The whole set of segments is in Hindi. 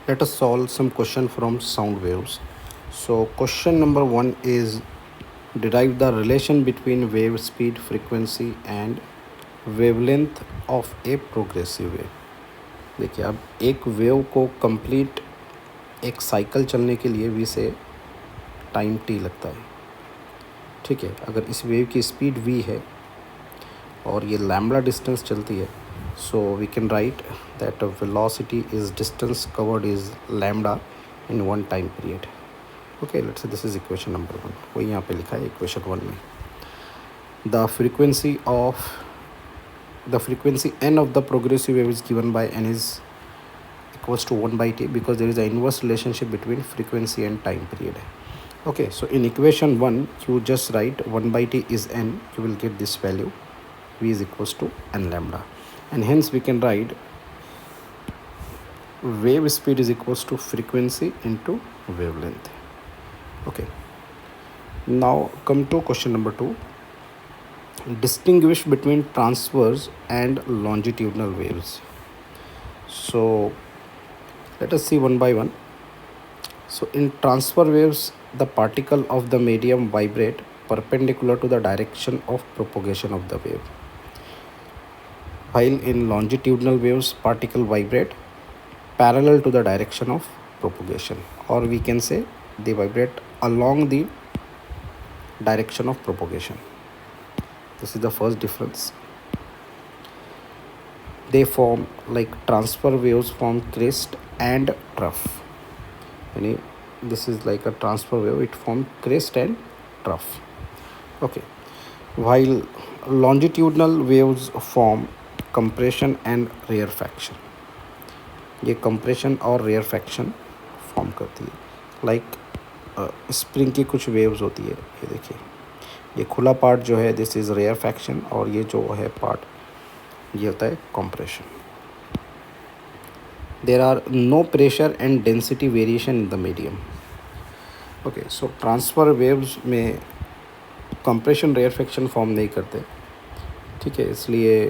Let us solve some question from sound waves. So question number 1 is derive the relation between wave speed, frequency and wavelength of a progressive wave. देखिए अब एक वेव को कंप्लीट एक साइकिल चलने के लिए वी से टाइम टी लगता है. ठीक है, अगर इस वेव की स्पीड वी है और ये लैम्बडा डिस्टेंस चलती है, so we can write that velocity is distance covered is lambda in one time period. Okay, let's say this is equation number 1. वही यहाँ पे लिखा है इक्वेशन 1 में. The frequency n of the progressive wave is given by n is equals to 1 by t because there is an inverse relationship between frequency and time period. Okay, so in equation 1 you just write 1 by t is n, you will get this value v is equals to n lambda, and hence we can write wave speed is equals to frequency into wavelength. Okay, now come to question number 2. Distinguish between transverse and longitudinal waves. So let us see one by one. So in transfer waves, the particle of the medium vibrate perpendicular to the direction of propagation of the wave, while in longitudinal waves particle vibrate parallel to the direction of propagation, or we can say they vibrate along the direction of propagation. This is the first difference. They form like transfer waves form crest and trough. This is like a transfer wave, it forms crest and trough. Okay, while longitudinal waves form compression and rarefaction. ये compression और rarefaction form करती है. like स्प्रिंग की कुछ वेव्स होती है. ये देखिए, ये खुला पार्ट जो है दिस इज़ रेयरफैक्शन, और ये जो है पार्ट ये होता है compression. There are no pressure and density variation in the medium. Okay, so transverse waves में कंप्रेशन रेयरफैक्शन फॉर्म नहीं करते. ठीक है, इसलिए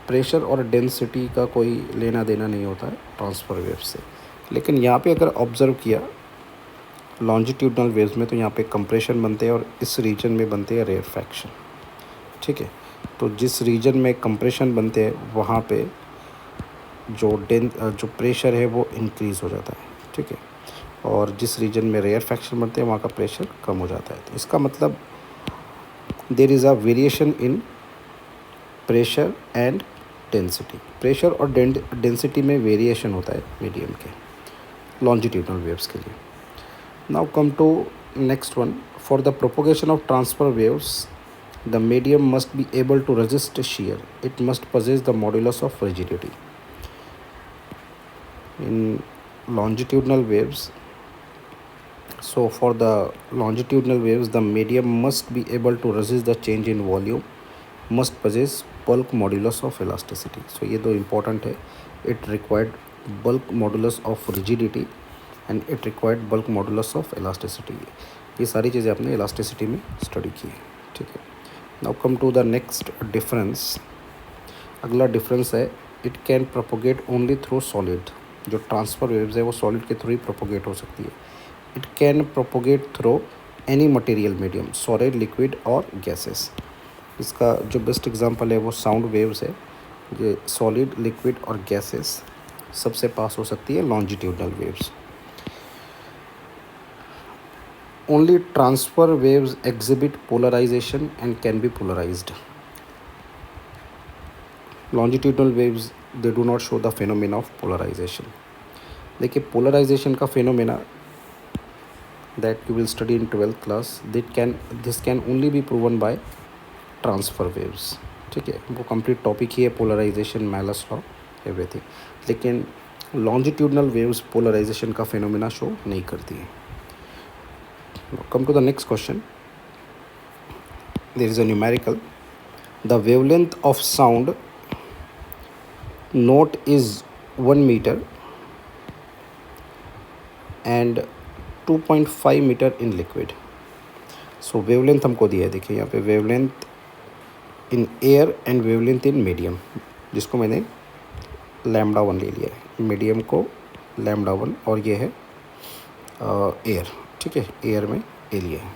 प्रेशर और डेंसिटी का कोई लेना देना नहीं होता है ट्रांसफ़र वेव से. लेकिन यहाँ पे अगर ऑब्ज़र्व किया लॉन्जिट्यूडनल वेव्स में, तो यहाँ पे कंप्रेशन बनते हैं और इस रीजन में बनते हैं रेयरफैक्शन. ठीक है, तो जिस रीजन में कंप्रेशन बनते हैं वहाँ पे जो प्रेशर है वो इंक्रीज़ हो जाता है. ठीक है, और जिस रीजन में रेयरफैक्शन बनते हैं वहाँ का प्रेशर कम हो जाता है. तो इसका मतलब there is a variation in pressure and density. Pressure और डेंसिटी में वेरिएशन होता है मीडियम के लॉन्जिट्यूडनल वेव्स के लिए. Now come to next one. For the propagation of transfer waves, the medium must be able to resist shear. It must possess the modulus of rigidity. In longitudinal waves, so for the longitudinal waves, the medium must be able to resist the change in volume, must possess bulk modulus of elasticity. So ये दो important है. It required bulk modulus of rigidity and it required bulk modulus of elasticity. ये सारी चीज़ें आपने इलास्टिसिटी में स्टडी की है. ठीक है, now come to the next difference. अगला डिफरेंस है it can propagate only through solid. जो ट्रांसफ़र वेव्स है वो सॉलिड के थ्रू ही प्रोपोगेट हो सकती है. It can propagate through any material medium, solid, liquid और गैसेस. इसका जो बेस्ट एग्जांपल है वो साउंड वेव्स है. ये सॉलिड, लिक्विड और गैसेस सबसे पास हो सकती है longitudinal waves. Only transfer waves exhibit polarization and can be polarized. Longitudinal waves, they do not show the phenomena of polarization. देखिए polarization का phenomena that you will study in 12th class, this can only be proven by transfer waves. ठीक है, वो complete topic ही है polarization, Malus law, everything. लेकिन longitudinal waves polarization का phenomena show नहीं करती है. Now come to the next question. There is a numerical. The wavelength of sound note is 1 meter and 2.5 meter in liquid. So wavelength हमको दिया है. देखिए यहाँ पे wavelength in air and wavelength in medium, जिसको मैंने lambda 1 ले लिया है. मीडियम को λ1 और ये है एयर, ठीक है, एयर में एरिया है।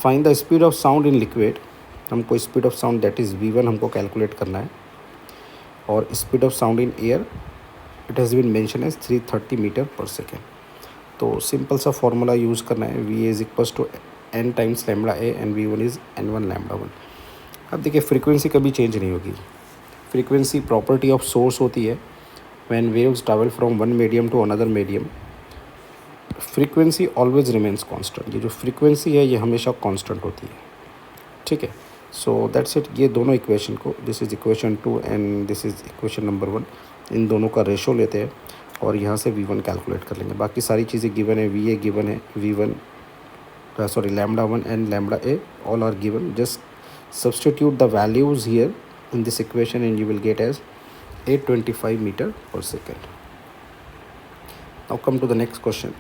Find the speed of sound in liquid, हमको speed of sound that is v1 हमको कैलकुलेट करना है, और speed of sound in air it has been mention as 330 metre पर सेकेंड। तो सिंपल सा फॉर्मूला यूज़ करना है, v is equals to n times lambda A and v1 is n1 λ1। अब देखिए फ्रीक्वेंसी कभी चेंज नहीं होगी, फ्रीक्वेंसी प्रॉपर्टी ऑफ सोर्स होती है। When waves travel from one medium to another medium, frequency always remains constant. ये जो फ्रीक्वेंसी है ये हमेशा कांस्टेंट होती है, ठीक है। So that's it. ये दोनों इक्वेशन को, this is equation 2 and this is equation number 1, इन दोनों का रेशो लेते हैं और यहाँ से v1 कैलकुलेट कर लेंगे। बाकी सारी चीज़ें गिवन है, va गिवन है, v1 sorry λ1 and λa all are given. Just substitute the values here in this equation and you will get as 825 meter per second. Now come to the next question.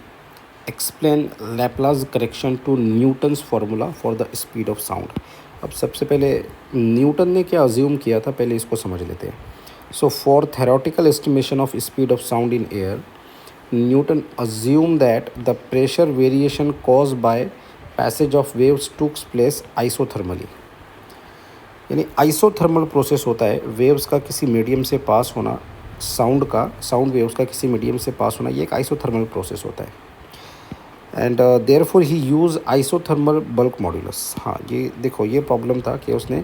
Explain Laplace correction to Newton's formula for the speed of sound. अब सबसे पहले न्यूटन ने क्या अज्यूम किया था, पहले इसको समझ लेते हैं। So for theoretical estimation of speed of sound in air, Newton assumed that the pressure variation caused by passage of waves took place isothermally। यानी आइसोथर्मल प्रोसेस होता है वेव्स का किसी मीडियम से पास होना, साउंड वेव्स का किसी मीडियम से पास होना, ये एक आइसोथर्मल प्रोसेस होता है। And therefore he use isothermal bulk modulus. हाँ, ये देखो ये प्रॉब्लम था कि उसने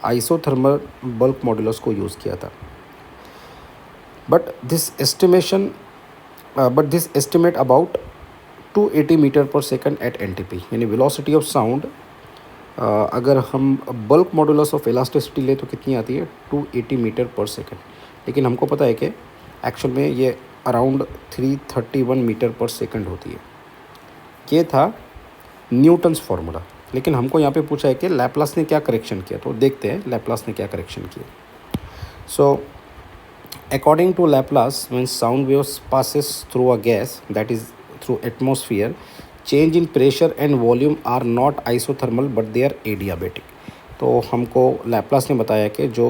आइसोथर्मल बल्क मॉड्यूलस को यूज़ किया था। But this estimate about 280 metre पर सेकंड एट NTP, यानी वेलोसिटी ऑफ साउंड अगर हम बल्क मॉडुलस ऑफ इलास्टिसिटी ले तो कितनी आती है, 280 मीटर पर सेकंड। लेकिन हमको पता है कि एक्चुअल में ये अराउंड 331 मीटर पर सेकंड होती है। ये था न्यूटन्स फार्मूला। लेकिन हमको यहाँ पे पूछा है कि लैप्लास ने क्या करेक्शन किया, तो देखते हैं लैप्लास ने क्या करेक्शन किया। सो according to Laplace, when sound waves passes through a gas, that is through atmosphere, change in pressure and volume are not isothermal but they are adiabatic। तो हमको लैप्लास ने बताया कि जो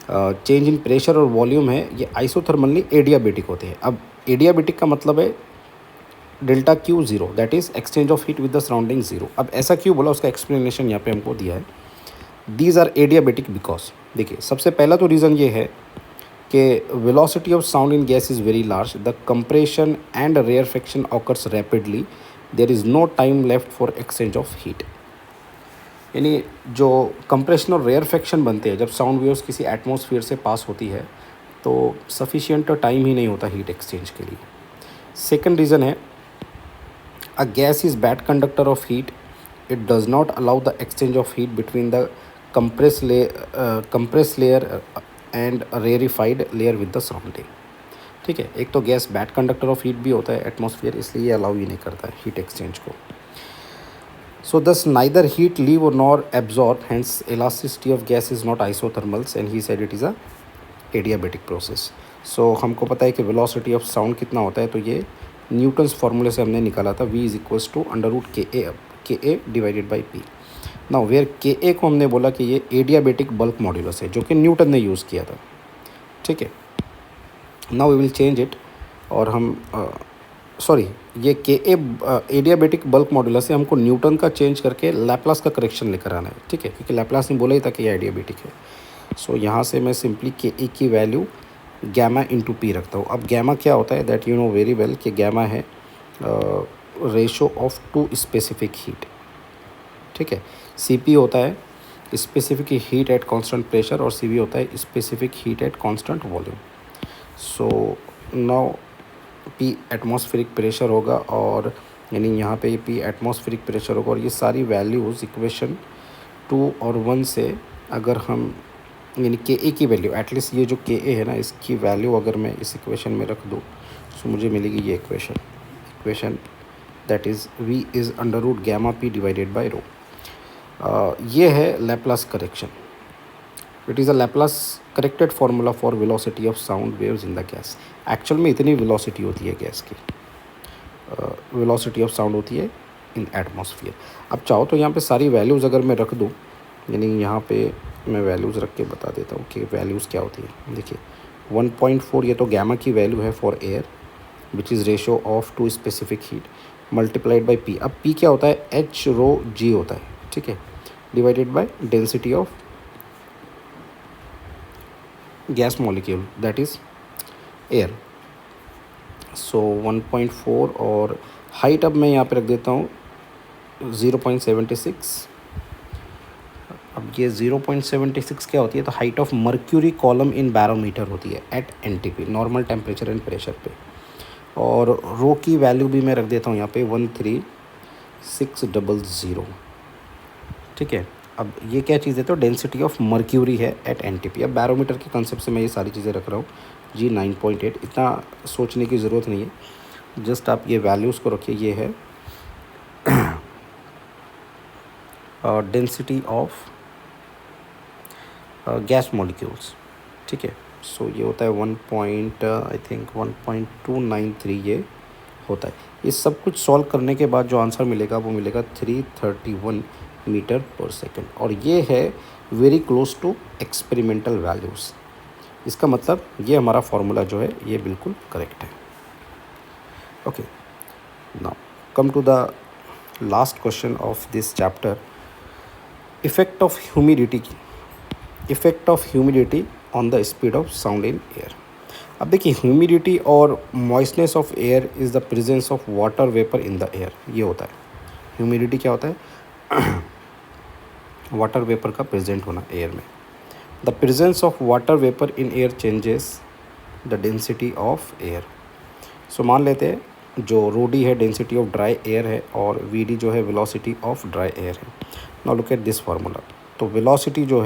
चेंज इन प्रेशर और वॉल्यूम है ये आइसोथर्मल नहीं एडियाबेटिक होते हैं। अब एडियाबेटिक का मतलब है delta Q zero, that is exchange of heat with the surrounding zero. अब ऐसा क्यों बोला, उसका एक्सप्लेनेशन यहाँ पे हमको दिया है। दीज आर एडियाबेटिक बिकॉज, देखिए सबसे पहला तो रीज़न ये है कि velocity of sound in gas is very large, the compression and rarefaction occurs rapidly, there is no time left for exchange of heat। यानी जो कंप्रेशन और रेयरफेक्शन बनते हैं जब साउंड वेव्स किसी एटमॉस्फेयर से पास होती है तो सफिशिएंट टाइम ही नहीं होता हीट एक्सचेंज के लिए। सेकंड रीज़न है a gas is bad conductor of heat, it does not allow the exchange of heat between the compress layer and rarefied layer with the surrounding. ठीक है, एक तो gas bad conductor of heat भी होता है एटमॉस्फेयर, इसलिए अलाउ ही नहीं करता है हीट एक्सचेंज को। So this neither heat leave nor absorb, hence elasticity of gas is not isothermals and he said it is a adiabatic process. So हमको पता है कि वेलोसिटी ऑफ साउंड कितना होता है, तो ये न्यूटन्स फार्मूले से हमने निकाला था, v is equals to √KA divided by P। Now where KA को हमने बोला कि ये एडियाबेटिक बल्क मॉड्यूलस है जो कि न्यूटन ने यूज़ किया था। ठीक है, now we will change it और हम सॉरी ये KA एडियाबेटिक बल्क मॉड्यूलस है, हमको न्यूटन का चेंज करके लैप्लास का करेक्शन लेकर आना है। ठीक है, क्योंकि लैप्लास ने बोला ही था कि ये एडियाबेटिक है। सो यहाँ से मैं सिंपली KA की वैल्यू गैमा इंटू P रखता हूँ। अब गैमा क्या होता है, that you know very well कि गैमा है ratio of two specific heat. ठीक है, CP होता है specific heat at constant pressure और CV होता है specific heat at constant volume. So now P atmospheric pressure होगा और यानी यहाँ पे P एटमॉस्फेरिक प्रेशर होगा और ये सारी वैल्यूज़ इक्वेशन 2 और 1 से अगर हम यानी KA की वैल्यू एटलीस्ट ये जो KA है ना इसकी वैल्यू अगर मैं इस इक्वेशन में रख दूँ तो मुझे मिलेगी ये equation that is V is under root gamma P divided by rho. ये है Laplace correction. It is a Laplace corrected formula for velocity of sound waves in the gas. Actual में इतनी वेलोसिटी होती है गैस की, वेलोसिटी ऑफ साउंड होती है इन एटमॉस्फेयर। अब चाहो तो यहाँ पे सारी वैल्यूज़ अगर मैं रख दूँ, यानी यहाँ पे मैं वैल्यूज़ रख के बता देता हूँ कि वैल्यूज़ क्या होती है। देखिए 1.4 ये तो गैमा की वैल्यू है for air, which is ratio of two specific heat multiplied by P. अब पी क्या होता है, एच रो जी होता है, ठीक है, divided by density of gas molecule that is air. So 1.4 और हाइट अब मैं यहाँ पे रख देता हूँ 0.76. अब ये 0.76 क्या होती है, तो height of mercury column in barometer होती है at NTP, normal temperature and pressure पे. और रो की वैल्यू भी मैं रख देता हूँ यहाँ पे 13600, ठीक है. अब ये क्या चीज़ है, तो डेंसिटी ऑफ मर्क्यूरी है एट एनटीपी. अब बैरोमीटर के कंसेप्ट से मैं ये सारी चीज़ें रख रहा हूँ. जी 9.8, इतना सोचने की ज़रूरत नहीं है, जस्ट आप ये वैल्यूज़ को रखिए. ये है डेंसिटी ऑफ गैस मॉलिक्यूल्स, ठीक है. सो ये होता है 1.293 ये होता है. ये सब कुछ सॉल्व करने के बाद जो आंसर मिलेगा वो मिलेगा 331 मीटर पर सेकेंड. और ये है very close to experimental values. इसका मतलब ये हमारा फार्मूला जो है ये बिल्कुल करेक्ट है. Okay, now come to the last question of this chapter. Effect of humidity on the speed of sound in air. अब देखिए, ह्यूमिडिटी और moistness of air is the presence of water vapour in the air. ये होता है ह्यूमिडिटी. क्या होता है, वाटर वेपर का प्रेजेंट होना एयर में. The presence of water vapour in air changes the density of air. So मान लेते हैं जो रो डी है डेंसिटी ऑफ ड्राई एयर है और वी डी जो है वेलोसिटी ऑफ ड्राई एयर है. Now look at this formula. तो वेलोसिटी जो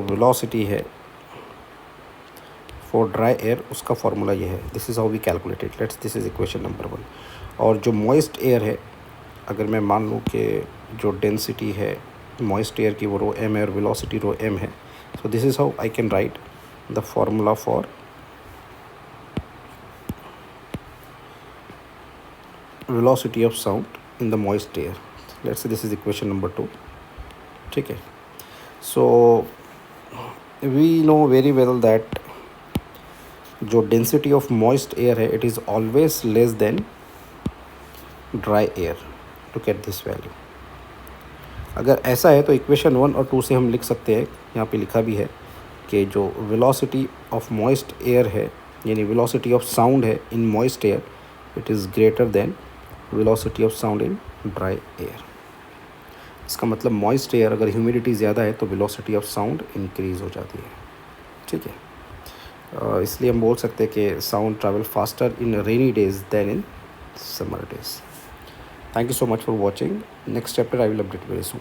वेलोसिटी है फॉर ड्राई एयर, उसका फार्मूला ये है. This is how we calculated. Let's, this is equation number 1. और जो मॉइस्ट एयर है, अगर मैं मान लूँ कि जो डेंसिटी है मॉइस्ट एयर की वो रो एम है और वेलोसिटी रो एम है, so this is how I can write the formula for velocity of sound in the moist air. Let's say this is equation number 2, ठीक है. So we know very well that जो डेंसिटी ऑफ मॉइस्ट एयर है it is always less than dry air. To get this value, अगर ऐसा है तो इक्वेशन 1 और 2 से हम लिख सकते हैं, यहाँ पे लिखा भी है कि जो वेलोसिटी ऑफ मॉइस्ट एयर है, यानी वेलोसिटी ऑफ साउंड है in moist air, it is greater than velocity of sound in dry air. इसका मतलब मॉइस्ट एयर अगर ह्यूमिडिटी ज़्यादा है तो वेलोसिटी ऑफ साउंड इंक्रीज़ हो जाती है, ठीक है. इसलिए हम बोल सकते हैं कि sound travel faster in rainy days than in summer days. Thank you so much for watching. Next chapter I will update very soon.